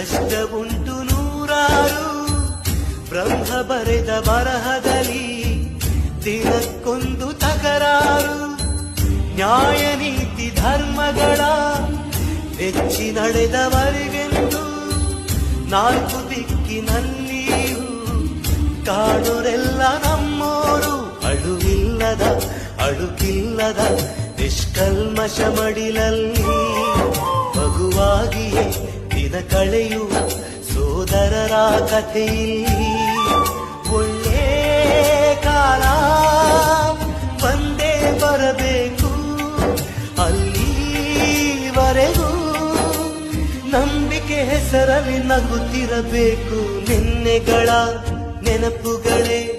ಕಷ್ಟ ಉಂಟು ನೂರಾರು, ಬ್ರಹ್ಮ ಬರೆದ ಬರಹದಲ್ಲಿ ದಿನಕ್ಕೊಂದು ತಕರಾರು. ನ್ಯಾಯ ನೀತಿ ಧರ್ಮಗಳ ಹೆಚ್ಚಿ ನಡೆದವರಿಗೆಂದು ನಾಲ್ಕು ದಿಕ್ಕಿನಲ್ಲಿಯೂ ಕಾಣುರೆಲ್ಲ ನಮ್ಮೋರು. ಅಳುವಿಲ್ಲದ ಅಳುಕಿಲ್ಲದ ನಿಷ್ಕಲ್ಮಶ ಮಡಿಲಲ್ಲಿ ಮಗುವಾಗಿಯೇ ದಿನ ಕಳೆಯುವ ಸೋದರರ ಕಥೆಯಲ್ಲಿ ಒಳ್ಳೆ ಕಾಲ ಬಂದೇ ಬರಬೇಕು. ಅಲ್ಲಿವರೆಗೂ ನಂಬಿಕೆ ಹೆಸರಲ್ಲಿ ನಗುತ್ತಿರಬೇಕು. ನಿನ್ನೆಗಳ ನೆನಪುಗಳೇ